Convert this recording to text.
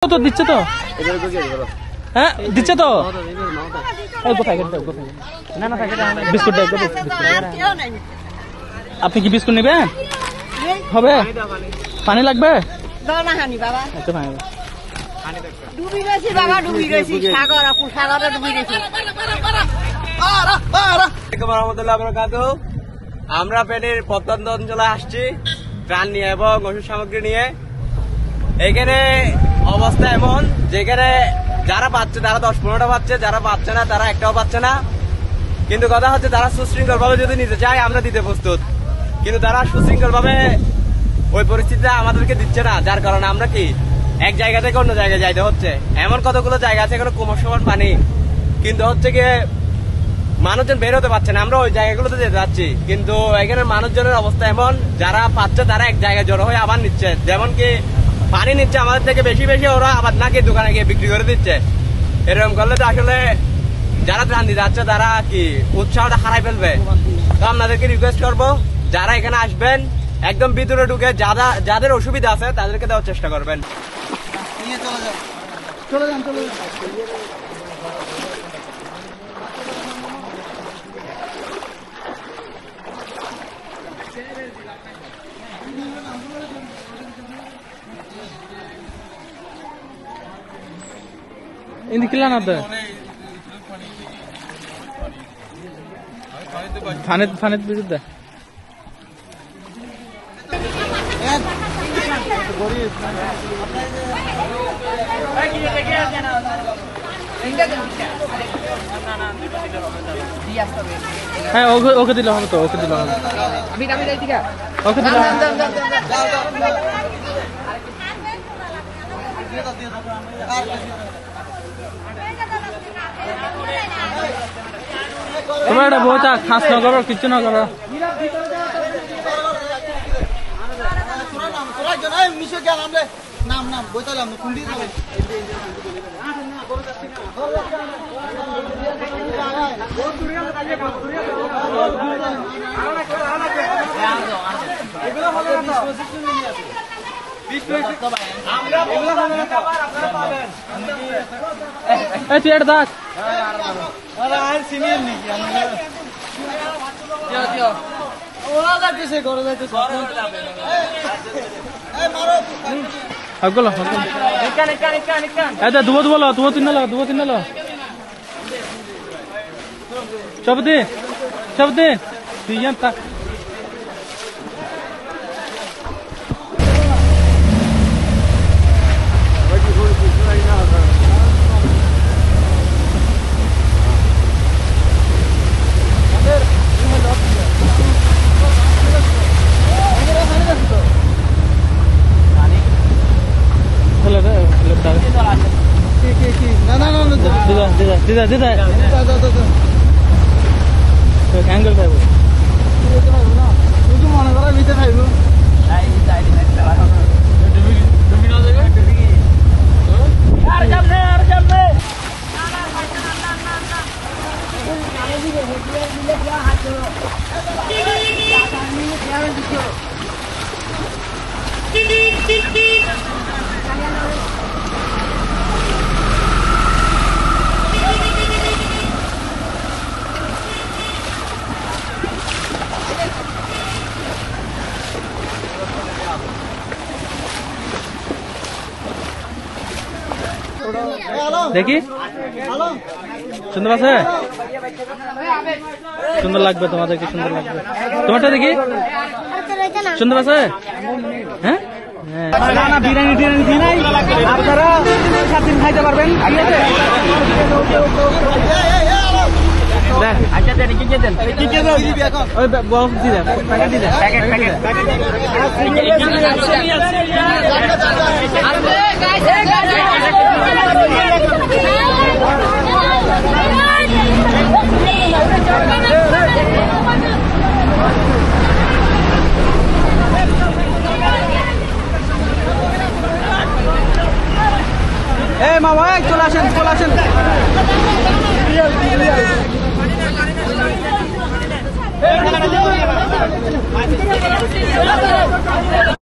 তো দিচ্ছে তো হ্যাঁ দিচ্ছে তো বিস্কুট আপনি কি বিস্কুট নেবেন হবে পানি লাগবে আমরা পেটের প্রত্যন্ত অঞ্চলে আসছি ত্রাণ নিয়ে এবং ওষুধ সামগ্রী নিয়ে। এখানে অবস্থা এমন যেখানে যারা পাচ্ছে তারা 10-15টা পাচ্ছে, যারা পাচ্ছে না তারা একটাও পাচ্ছে না। কিন্তু কথা হচ্ছে তারা সুশৃঙ্খল ভাবে যদি নিতে চায় আমরা দিতে প্রস্তুত, কিন্তু তারা সুশৃঙ্খল ভাবে ওই পরিস্থিতিটা আমাদেরকে দিচ্ছে না, যার কারণে আমরা কি এক জায়গা থেকে অন্য জায়গায় যাইতে হচ্ছে। এমন কতগুলো জায়গা আছে এখানে কোমর সমান পানি, কিন্তু হচ্ছে গিয়ে মানুষজন বের হতে পারছে না। আমরা ওই জায়গাগুলোতে যেতে যাচ্ছি, কিন্তু এখানে মানুষজনের অবস্থা এমন যারা পাচ্ছে তারা এক জায়গায় জড়ো হয়ে আবার নিচ্ছে। যেমন কি পানি নিচ্ছে আমাদের থেকে বেশি বেশি, ওরা আবার নাকি দোকানে গিয়ে বিক্রি করে দিচ্ছে। এরকম করলে তো আসলে যারা ত্রাণ দিতে যাচ্ছে তারা কি উৎসাহটা হারাই ফেলবে। তো আপনাদেরকে রিকোয়েস্ট করবো যারা এখানে আসবেন একদম ভিতরে ঢুকে যাদের অসুবিধা আছে তাদেরকে দেওয়ার চেষ্টা করবেন। ఇందుకిలా ফানেত ফানেত বিরুদ্ধে হ্যাঁ ওকে দিলে হবে তো, ওকে দিলে হবে, ওকে দিলে তোমার এটা বইটা খাস না করো, কিচ্ছু না করো। চেয়ার দাগ দুবো দুবো দুবো তিন দুবো তিন সবদিন সবদিন তা অ্যাঙ্গেল খাইব মনে করা নিতে খাইব দেখি সুন্দর আছে, সুন্দর লাগবে তোমাদেরকে, সুন্দর লাগবে তোমারটা দেখি সুন্দর আছে। হ্যাঁ বিরিয়ানি টিরিয়ানি দিই নাই, আপনারা 7 দিন খাইতে পারবেন। মামা চলে আসেন, চলে আসেন।